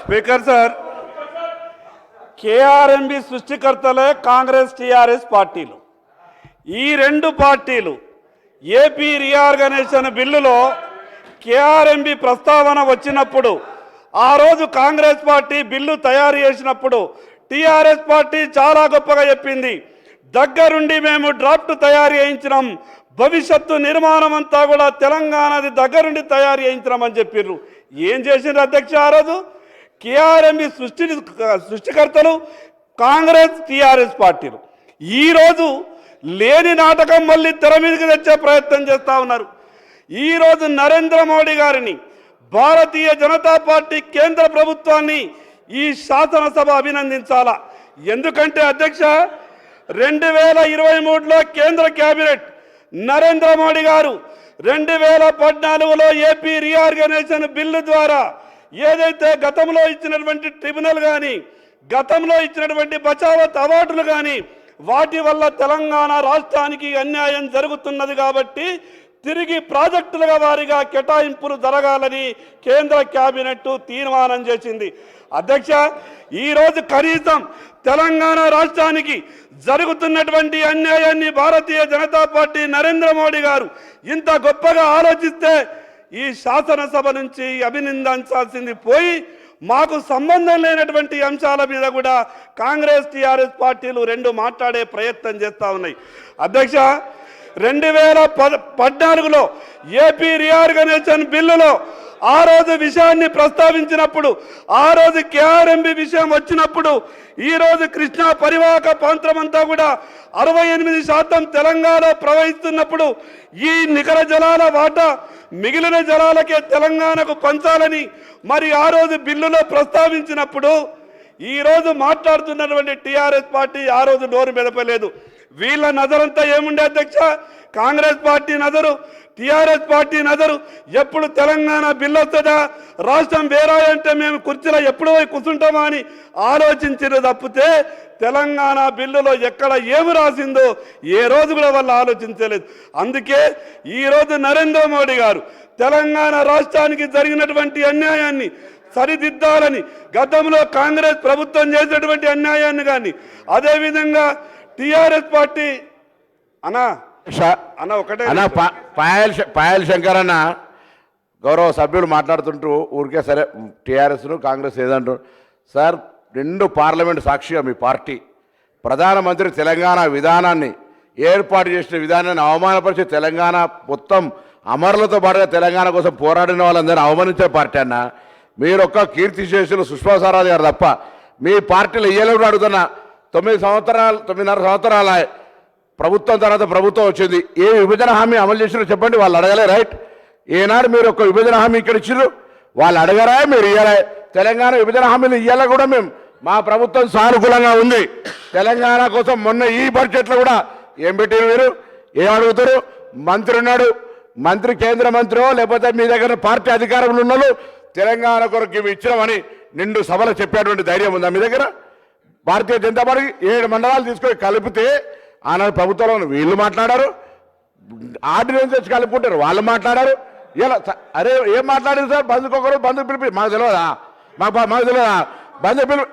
Speaker sir, KRMB సృష్టికర్తలే Congress TRS పార్టీలు. ఈ రెండు పార్టీలు ఏపీ రీఆర్గనైజేషన్ బిల్లులో కేఆర్ఎంబి ప్రస్తావన వచ్చినప్పుడు ఆ రోజు కాంగ్రెస్ పార్టీ బిల్లు తయారు చేసినప్పుడు టీఆర్ఎస్ పార్టీ చాలా గొప్పగా చెప్పింది. దగ్గరుండి మేము డ్రాఫ్ట్ తయారు చేయించినాం, భవిష్యత్తు నిర్మాణం అంతా కూడా తెలంగాణది దగ్గరుండి తయారు చేయించినాం అని చెప్పిర్రు. ఏం చేసిండ్రు అధ్యక్ష? ఆ రోజు కేఆర్ఎంబి సృష్టికర్తలు కాంగ్రెస్ టీఆర్ఎస్ పార్టీలు ఈరోజు లేని నాటకం మళ్ళీ తెర మీదకి తెచ్చే ప్రయత్నం చేస్తూ ఉన్నారు. ఈరోజు నరేంద్ర మోడీ గారిని, భారతీయ జనతా పార్టీ కేంద్ర ప్రభుత్వాన్ని ఈ శాసనసభ అభినందించాలా. ఎందుకంటే అధ్యక్ష, 2023లో కేంద్ర కేబినెట్ నరేంద్ర మోడీ గారు 2014లో ఏపీ రీఆర్గనైజేషన్ బిల్లు ద్వారా ఏదైతే గతంలో ఇచ్చినటువంటి ట్రిబ్యునల్ కానీ, గతంలో ఇచ్చినటువంటి బచావత్ అవార్డులు కానీ, వాటి వల్ల తెలంగాణ రాష్ట్రానికి అన్యాయం జరుగుతున్నది కాబట్టి తిరిగి ప్రాజెక్టులుగా వారిగా కేటాయింపులు జరగాలని కేంద్ర కేబినెట్ తీర్మానం చేసింది. అధ్యక్ష, ఈరోజు కనీసం తెలంగాణ రాష్ట్రానికి జరుగుతున్నటువంటి అన్యాయాన్ని భారతీయ జనతా పార్టీ నరేంద్ర మోడీ గారు ఇంత గొప్పగా ఆలోచిస్తే ఈ శాసనసభ నుంచి అభినందించాల్సింది పోయి మాకు సంబంధం లేనటువంటి అంశాల మీద కూడా కాంగ్రెస్ టీఆర్ఎస్ పార్టీలు రెండు మాట్లాడే ప్రయత్నం చేస్తూ ఉన్నాయి. అధ్యక్ష, 2014లో ఏపీ రీఆర్గనైజేషన్ బిల్లులో ఆ రోజు విషయాన్ని ప్రస్తావించినప్పుడు, ఆ రోజు కేఆర్ఎంబి విషయం వచ్చినప్పుడు, ఈరోజు కృష్ణా పరివాహక ప్రాంతం అంతా కూడా 68% తెలంగాణ ప్రవహిస్తున్నప్పుడు ఈ నికర జలాల వాటా మిగిలిన జలాలకే తెలంగాణకు పంచాలని మరి ఆ రోజు బిల్లులో ప్రస్తావించినప్పుడు ఈరోజు మాట్లాడుతున్నటువంటి టీఆర్ఎస్ పార్టీ ఆ రోజు నోరు మెదపలేదు. వీళ్ళ నజరంతా ఏముండే అధ్యక్ష? కాంగ్రెస్ పార్టీ నజరు, టీఆర్ఎస్ పార్టీ నజరు ఎప్పుడు తెలంగాణ బిల్లు వస్తుందా, రాష్ట్రం వేరే అంటే మేము కుర్చీలో ఎప్పుడు పోయి కూర్చుంటామా అని ఆలోచించారు తప్పితే తెలంగాణ బిల్లులో ఎక్కడ ఏమి రాసిందో ఏ రోజు కూడా వాళ్ళు ఆలోచించలేదు. అందుకే ఈరోజు నరేంద్ర మోడీ గారు తెలంగాణ రాష్ట్రానికి జరిగినటువంటి అన్యాయాన్ని సరిదిద్దాలని, గతంలో కాంగ్రెస్ ప్రభుత్వం చేసినటువంటి అన్యాయాన్ని కానీ, అదేవిధంగా టీఆర్ఎస్ పార్టీ ఒకటే పాయల్ శంకర్ అన్న గౌరవ సభ్యులు మాట్లాడుతుంటూ ఊరికే సరే టీఆర్ఎస్ను కాంగ్రెస్ ఏదంటారు సార్, రెండు పార్లమెంటు సాక్షిగా మీ పార్టీ ప్రధానమంత్రి తెలంగాణ విధానాన్ని ఏర్పాటు చేసిన విధానాన్ని అవమానపరిచి తెలంగాణ మొత్తం అమరులతో పాటుగా తెలంగాణ కోసం పోరాడిన వాళ్ళందరినీ అవమానించే పార్టీ అన్న. మీరు ఒక్క కీర్తిశేషులు సుష్మా స్వరాజ్ గారు తప్ప మీ పార్టీలో ఇయ్యలేడు అడుగుతున్నా. 9.5 సంవత్సరాల ప్రభుత్వం తర్వాత ప్రభుత్వం వచ్చింది, ఏ విభజన హామీ అమలు చేసినా చెప్పండి. వాళ్ళు అడగలే రైట్? ఏనాడు మీరు ఒక విభజన హామీ ఇక్కడ ఇచ్చిర్రు? వాళ్ళు అడగరా? మీరు ఇయ్యాలే. తెలంగాణ విభజన హామీలు ఇయ్యాల కూడా మేము మా ప్రభుత్వం సానుకూలంగా ఉంది. తెలంగాణ కోసం మొన్న ఈ బడ్జెట్లో కూడా ఏం పెట్టారు? మీరు ఏం అడుగుతారు? మంత్రి ఉన్నాడు, మంత్రి కేంద్ర మంత్రి లేకపోతే మీ దగ్గర పార్టీ అధికారంలో ఉన్నోళ్ళు తెలంగాణ కొరకు ఇవి ఇచ్చినామని నిండు సభలో చెప్పేటువంటి ధైర్యం ఉందా మీ దగ్గర? భారతీయ జనతా పార్టీ 7 మండలాలు తీసుకొని కలిపితే ఆనాడు ప్రభుత్వంలో వీళ్ళు మాట్లాడారు, ఆర్డినెన్స్ వచ్చి కలుపుకుంటారు వాళ్ళు మాట్లాడారు. ఇలా అరే ఏం మాట్లాడారు సార్? బంధుకొకరు బంధు పిలిపి మాకు తెలియదా? మాకు తెలియదా బంధు పిలిపి?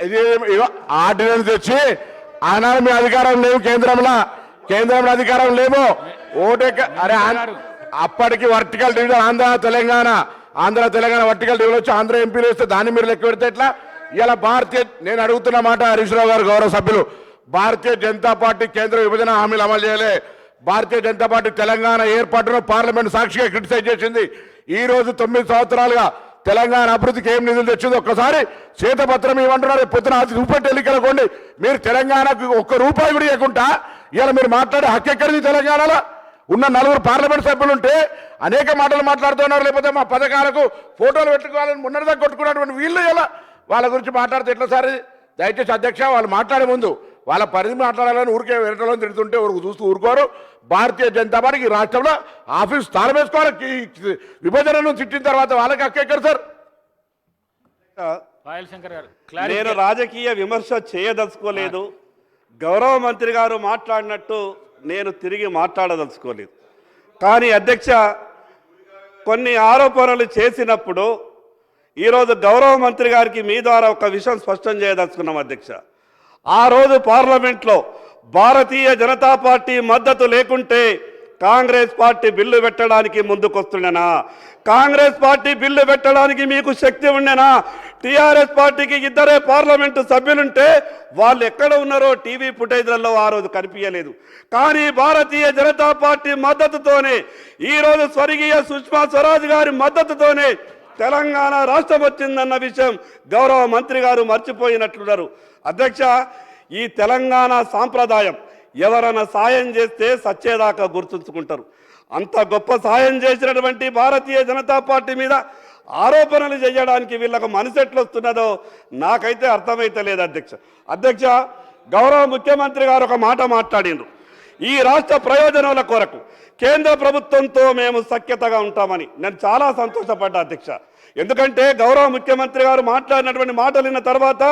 ఇది ఆర్డినెన్స్ తెచ్చి ఆనాడు మీ అధికారం లేవు, కేంద్రంలో అధికారం లేవు. ఓటెక్క అరే అప్పటికి vertical division Andhra Telangana vertical division వచ్చి ఆంధ్ర ఎంపీలు వస్తే దాన్ని మీరు లెక్క పెడితే ఎట్లా? ఇలా నేను అడుగుతున్న మాట హరీష్ రావు గారు గౌరవ సభ్యులు, భారతీయ జనతా పార్టీ కేంద్ర విభజన హామీలు అమలు చేయలే. భారతీయ జనతా పార్టీ తెలంగాణ ఏర్పాటును పార్లమెంట్ సాక్షిగా క్రిటిసైజ్ చేసింది. ఈ రోజు 9 సంవత్సరాలుగా తెలంగాణ అభివృద్ధికి ఏం నిధులు తెచ్చింది ఒక్కసారి శ్వేతపత్రం ఇవ్వమంటున్నారు. పొద్దున చూపెట్టి ఎన్నికలకోండి. మీరు తెలంగాణకు ₹1 కూడా ఇవ్వకుండా ఇలా మీరు మాట్లాడే హక్కు ఎక్కడిది? తెలంగాణలో ఉన్న 4 పార్లమెంట్ సభ్యులు ఉంటే అనేక మాటలు మాట్లాడుతున్నారు. లేకపోతే మా పథకాలకు ఫోటోలు పెట్టుకోవాలని మొన్నటిదాకా కొట్టుకున్నటువంటి వీళ్ళు ఇలా వాళ్ళ గురించి మాట్లాడితే ఎట్లా సార్? దయచేసి అధ్యక్ష, వాళ్ళు మాట్లాడే ముందు వాళ్ళ పరిధి మాట్లాడాలని ఊరికే వెరటలో తిడుతుంటే చూస్తూ ఊరుకోరు. భారతీయ జనతా పార్టీకి రాష్ట్రంలో ఆఫీస్ తాళం వేసుకోవాలి. విభజనను తిట్టిన తర్వాత వాళ్ళకి హక్కు ఎక్కడ సార్? నేను రాజకీయ విమర్శ చేయదలుచుకోలేదు. గౌరవ మంత్రి గారు మాట్లాడినట్టు నేను తిరిగి మాట్లాడదలుచుకోలేదు. కానీ అధ్యక్ష, కొన్ని ఆరోపణలు చేసినప్పుడు ఈరోజు గౌరవ మంత్రి గారికి మీ ద్వారా ఒక విషయం స్పష్టం చేయదలుచుకున్నాం అధ్యక్ష. ఆ రోజు పార్లమెంట్లో భారతీయ జనతా పార్టీ మద్దతు లేకుంటే కాంగ్రెస్ పార్టీ బిల్లు పెట్టడానికి ముందుకొస్తుండేనా? కాంగ్రెస్ పార్టీ బిల్లు పెట్టడానికి మీకు శక్తి ఉండేనా? టీఆర్ఎస్ పార్టీకి ఇద్దరే పార్లమెంటు సభ్యులుంటే వాళ్ళు ఎక్కడ ఉన్నారో టీవీ ఫుటేజ్లలో ఆ రోజు కనిపించలేదు. కానీ భారతీయ జనతా పార్టీ మద్దతుతోనే, ఈరోజు స్వర్గీయ సుష్మా స్వరాజ్ గారి మద్దతుతోనే తెలంగాణ రాష్ట్రం వచ్చిందన్న విషయం గౌరవ మంత్రి గారు మర్చిపోయినట్లున్నారు. అధ్యక్ష, ఈ తెలంగాణ సాంప్రదాయం ఎవరైనా సాయం చేస్తే సచ్చేదాకా గుర్తుంచుకుంటారు. అంత గొప్ప సాయం చేసినటువంటి భారతీయ జనతా పార్టీ మీద ఆరోపణలు చేయడానికి వీళ్ళకు మనసు ఎట్లొస్తున్నదో నాకైతే అర్థమైతే లేదు అధ్యక్ష. గౌరవ ముఖ్యమంత్రి గారు ఒక మాట మాట్లాడిండ్రు. ఈ రాష్ట్ర ప్రయోజనాల కొరకు కేంద్ర ప్రభుత్వంతో మేము సఖ్యతగా ఉంటామని. నేను చాలా సంతోషపడ్డా అధ్యక్ష. ఎందుకంటే గౌరవ ముఖ్యమంత్రి గారు మాట్లాడినటువంటి మాటలు విన్న తర్వాత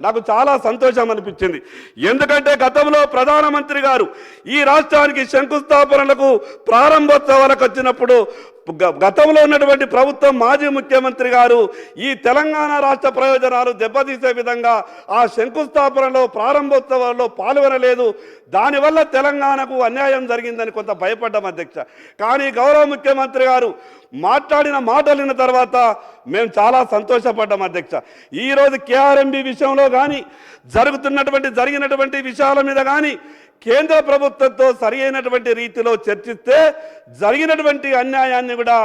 నాకు చాలా సంతోషం అనిపించింది. ఎందుకంటే గతంలో ప్రధానమంత్రి గారు ఈ రాష్ట్రానికి శంకుస్థాపనలకు ప్రారంభోత్సవాలకు వచ్చినప్పుడు గతంలో ఉన్నటువంటి ప్రభుత్వం మాజీ ముఖ్యమంత్రి గారు ఈ తెలంగాణ రాష్ట్ర ప్రయోజనాలు దెబ్బతీసే విధంగా ఆ శంకుస్థాపనలో ప్రారంభోత్సవాల్లో పాల్గొనలేదు. దానివల్ల తెలంగాణకు అన్యాయం జరిగిందని కొంత భయపడ్డాం అధ్యక్ష. కానీ గౌరవ ముఖ్యమంత్రి గారు మాట్లాడిన మాటలు విన్న తర్వాత మేము చాలా సంతోషపడ్డాం అధ్యక్ష. ఈరోజు కేఆర్ఎంబి విషయంలో కానీ జరిగినటువంటి విషయాల మీద కానీ కేంద్ర ప్రభుత్వంతో సరి అయినటువంటి రీతిలో చర్చిస్తే జరిగినటువంటి అన్యాయాన్ని కూడా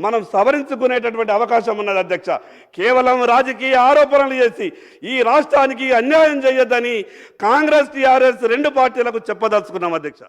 మనం సవరించుకునేటటువంటి అవకాశం ఉన్నది అధ్యక్ష. కేవలం రాజకీయ ఆరోపణలు చేసి ఈ రాష్ట్రానికి అన్యాయం చేయొద్దని కాంగ్రెస్ టీఆర్ఎస్ రెండు పార్టీలకు చెప్పదలుచుకున్నాం అధ్యక్ష.